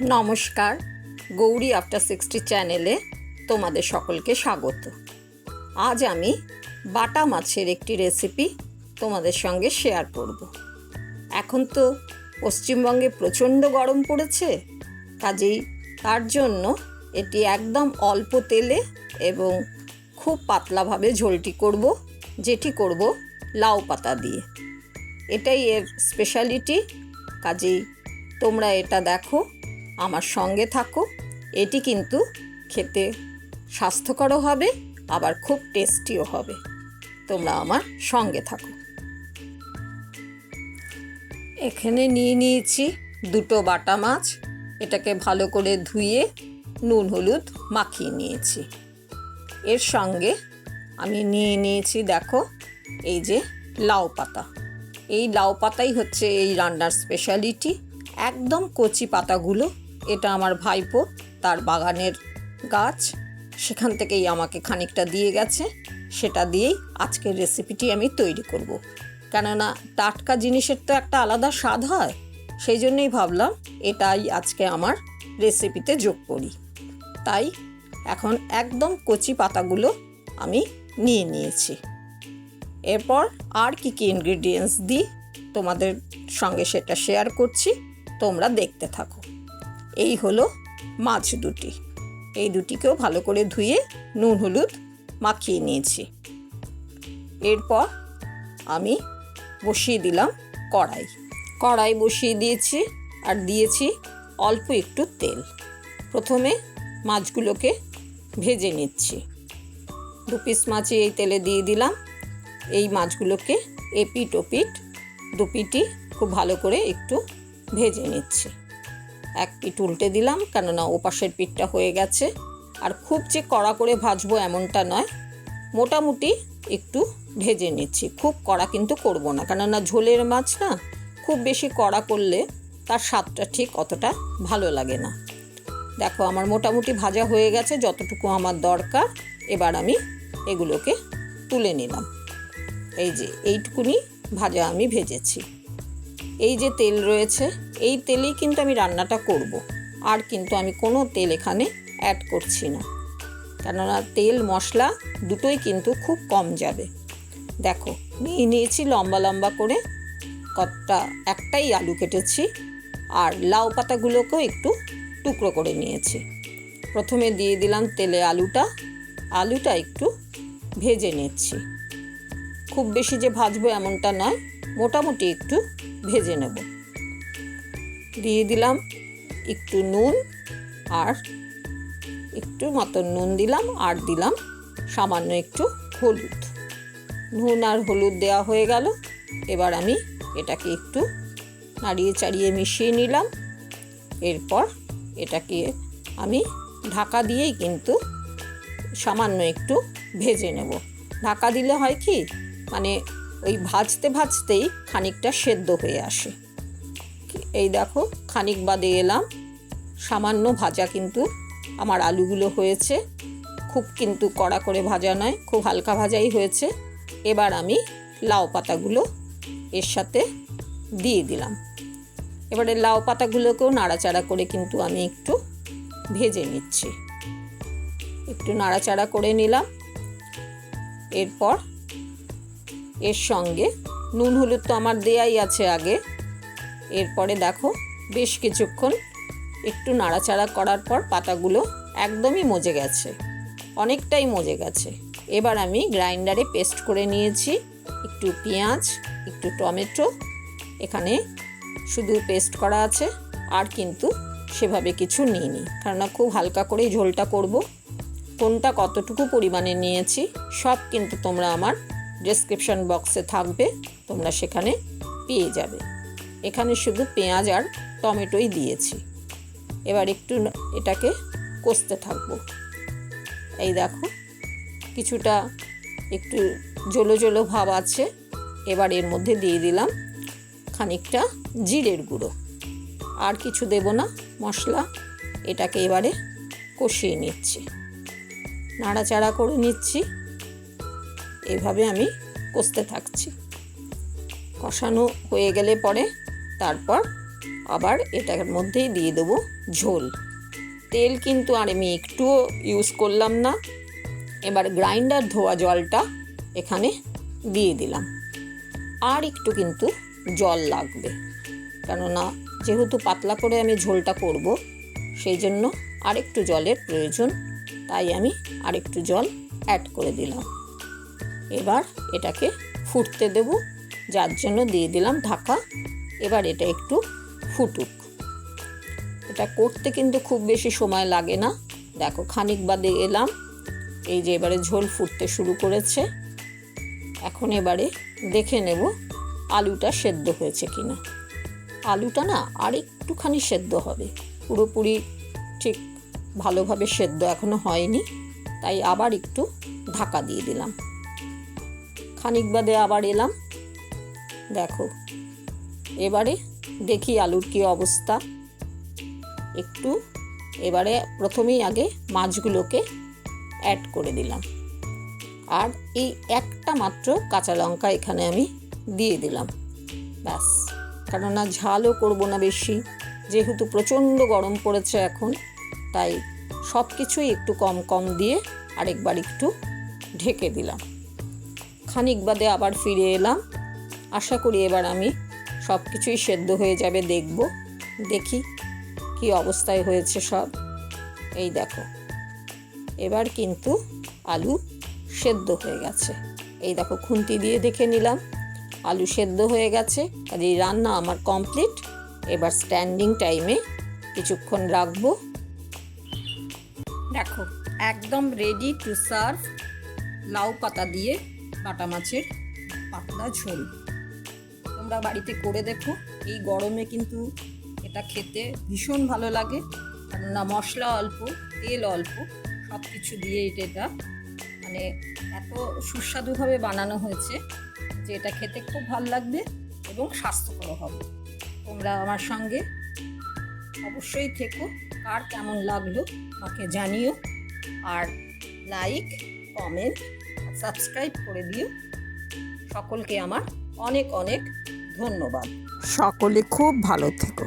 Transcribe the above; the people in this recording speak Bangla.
নমস্কার, গৌরী আফটার 60 চ্যানেলে তোমাদের সকলকে স্বাগত। আজ আমি বাটা মাছের একটি রেসিপি তোমাদের সঙ্গে শেয়ার করব। এখন তো পশ্চিমবঙ্গে প্রচণ্ড গরম পড়েছে, কাজেই তার জন্য এটি একদম অল্প তেলে এবং খুব পাতলাভাবে ঝোলটি করব, যেটি করব লাউ পাতা দিয়ে। এটাই এর স্পেশালিটি, কাজেই তোমরা এটা দেখো, আমার সঙ্গে থাকো। এটি কিন্তু খেতে স্বাস্থ্যকরও হবে, আবার খুব টেস্টিও হবে। তোমরা আমার সঙ্গে থাকো। এখানে নিয়ে নিয়েছি দুটো বাটা মাছ। এটাকে ভালো করে ধুয়ে নুন হলুদ মাখিয়ে নিয়েছি। এর সঙ্গে আমি নিয়ে নিয়েছি, দেখো, এই যে লাউ পাতা। এই লাউ পাতাই হচ্ছে এই রান্নার স্পেশালিটি। একদম কচি পাতাগুলো, এটা আমার ভাইপো, তার বাগানের গাছ, সেখান থেকেই আমাকে খানিকটা দিয়ে গেছে। সেটা দিয়েই আজকের রেসিপিটি আমি তৈরি করব। কেননা টাটকা জিনিসের তো একটা আলাদা স্বাদ হয়, সেই জন্যই ভাবলাম এটাই আজকে আমার রেসিপিতে যোগ করি। তাই এখন একদম কচি পাতাগুলো আমি নিয়ে নিয়েছি। এরপর আর কি কি ইনগ্রিডিয়েন্টস দিই তোমাদের সঙ্গে সেটা শেয়ার করছি, তোমরা দেখতে থাকো। এই হলো মাছ দুটি। এই দুটিকেও ভালো করে ধুয়ে নুন হলুদ মাখিয়ে নিয়েছি। এরপর আমি বসিয়ে দিলাম কড়াই বসিয়ে দিয়েছি আর দিয়েছি অল্প একটু তেল। প্রথমে মাছগুলোকে ভেজে নিচ্ছি। 2 পিস মাছই এই তেলে দিয়ে দিলাম। এই মাছগুলোকে এপিট ওপিট দুপিটি খুব ভালো করে একটু ভেজে নিচ্ছি। এক পিঠ উল্টে দিলাম, কেননা ওপাশের পিঠটা হয়ে গেছে। আর খুব যে কড়া করে ভাজবো এমনটা নয়, মোটামুটি একটু ভেজে নিচ্ছি। খুব কড়া কিন্তু করব না, কেননা ঝোলের মাছ না, খুব বেশি কড়া করলে তার স্বাদটা ঠিক অতটা ভালো লাগে না। দেখো, আমার মোটামুটি ভাজা হয়ে গেছে যতটুকু আমার দরকার। এবার আমি এগুলোকে তুলে নিলাম। এই যে এইটুকুনি ভাজা আমি ভেজেছি। এই যে তেল রয়েছে, এই তেলেই কিন্তু আমি রান্নাটা করব। আর কিন্তু আমি কোনো তেল এখানে অ্যাড করছি না, কেননা তেল মশলা দুটোই কিন্তু খুব কম যাবে। দেখো, নিয়েছি লম্বা লম্বা করে একটাই আলু কেটেছি, আর লাউ পাতাগুলোকেও একটু টুকরো করে নিয়েছি। প্রথমে দিয়ে দিলাম তেলে আলুটা একটু ভেজে নিচ্ছি। খুব বেশি যে ভাজবো এমনটা নয়, মোটামুটি একটু ভেজে নেব। দিয়ে দিলাম একটু নুন, আর একটু মতন নুন দিলাম, আর দিলাম সামান্য একটু হলুদ। নুন আর হলুদ দেওয়া হয়ে গেল। এবার আমি এটাকে একটু নাড়িয়ে চাড়িয়ে মিশিয়ে নিলাম। এরপর এটাকে আমি ঢাকা দিয়েই কিন্তু সামান্য একটু ভেজে নেব। ঢাকা দিলে হয় কি, মানে ওই ভাজতে ভাজতেই খানিকটা সেদ্ধ হয়ে আসে। এই দেখো, খানিক বাদে এলাম, সামান্য ভাজা কিন্তু আমার আলুগুলো হয়েছে। খুব কিন্তু কড়া করে ভাজা নয়, খুব হালকা ভাজাই হয়েছে। এবার আমি লাউ পাতাগুলো এর সাথে দিয়ে দিলাম। এবারে লাউ পাতাগুলোকেও নাড়াচাড়া করে কিন্তু আমি একটু ভেজে নিচ্ছি। একটু নাড়াচাড়া করে নিলাম। এরপর এর সঙ্গে নুন হলুদ তো আমার দেয়াই আছে আগে। এরপরে দেখো, বেশ কিছুক্ষণ একটু নাড়াচাড়া করার পর পাতাগুলো একদমই মজে গেছে, অনেকটাই মজে গেছে। এবার আমি গ্রাইন্ডারে পেস্ট করে নিয়েছি একটু পেঁয়াজ, একটু টমেটো। এখানে শুধু পেস্ট করা আছে, আর কিন্তু সেভাবে কিছু নিইনি, কারণ খুব হালকা করেই ঝোলটা করব। কোনটা কতটুকু পরিমাণে নিয়েছি সব কিন্তু তোমরা আমার ডেসক্রিপশন বক্সে থাকবে, তোমরা সেখানে পেয়ে যাবে। এখানে শুধু পেঁয়াজ আর টমেটোই দিয়েছি। এবার একটু এটাকে কষতে থাকবো। এই দেখো, কিছুটা একটু জলো জলো ভাব আছে। এবার এর মধ্যে দিয়ে দিলাম খানিকটা জিরের গুঁড়ো। আর কিছু দেব না মশলা। এটাকে এবারে কষিয়ে নিচ্ছি, নাড়াচাড়া করে নিচ্ছি। এইভাবে আমি কষতে থাকছি। কষানো হয়ে গেলে পরে তারপর আবার এটার মধ্যেই দিয়ে দেবো ঝোল। তেল কিন্তু আর আমি একটুও ইউজ করলাম না। এবার গ্রাইন্ডার ধোয়া জলটা এখানে দিয়ে দিলাম। আর একটু কিন্তু জল লাগবে, কেননা যেহেতু পাতলা করে আমি ঝোলটা করব, সেই জন্য আরেকটু জলের প্রয়োজন। তাই আমি আরেকটু জল অ্যাড করে দিলাম। এবার এটাকে ফুটতে দেব, যার জন্য দিয়ে দিলাম ঢাকা। এবার এটা একটু ফুটুক। এটা করতে কিন্তু খুব বেশি সময় লাগে না। দেখো খানিক বাদে এলাম, এই যে এবারে ঝোল ফুটতে শুরু করেছে। এখন এবারে দেখে নেব আলুটা সেদ্ধ হয়েছে কিনা। আলুটা না আর একটুখানি সেদ্ধ হবে, পুরোপুরি ঠিক ভালোভাবে সেদ্ধ এখনো হয়নি, তাই আবার একটু ঢাকা দিয়ে দিলাম। খানিক বাদে আবার এলাম, দেখো এবারে দেখি আলুর কি অবস্থা। একটু এবারে প্রথমেই আগে মাছগুলোকে অ্যাড করে দিলাম, আর এই একটা মাত্র কাঁচা লঙ্কা এখানে আমি দিয়ে দিলাম, ব্যাস। কেননা ঝালও করব না বেশি, যেহেতু প্রচণ্ড গরম পড়েছে এখন, তাই সব কিছুই একটু কম কম দিয়ে আরেকবার একটু ঢেকে দিলাম। খানিক বাদে আবার ফিরে এলাম। আশা করি এবার আমি সব কিছুই সেদ্ধ হয়ে যাবে। দেখি কি অবস্থায় হয়েছে সব। এই দেখো এবার কিন্তু আলু সেদ্ধ হয়ে গেছে। এই দেখো খুন্তি দিয়ে দেখে নিলাম আলু সেদ্ধ হয়ে গেছে। আর এই রান্না আমার কমপ্লিট। এবার স্ট্যান্ডিং টাইমে কিছুক্ষণ রাখবো। দেখো একদম রেডি টু সার্ভ লাউ পাতা দিয়ে বাটা মাছের পাতলা ঝোল। তোমরা বাড়িতে করে দেখো, এই গরমে কিন্তু এটা খেতে ভীষণ ভালো লাগে। কেননা মশলা অল্প, তেল অল্প, সব কিছু দিয়ে এটা মানে এত সুস্বাদুভাবে বানানো হয়েছে যে এটা খেতে খুব ভালো লাগবে এবং স্বাস্থ্যকর হবে। তোমরা আমার সঙ্গে অবশ্যই থেকো। কার কেমন লাগলো আমাকে জানিও, আর লাইক, কমেন্ট, সাবস্ক্রাইব করে দিও। সকলকে আমার অনেক অনেক ধন্যবাদ। সকলে খুব ভালো থেকো।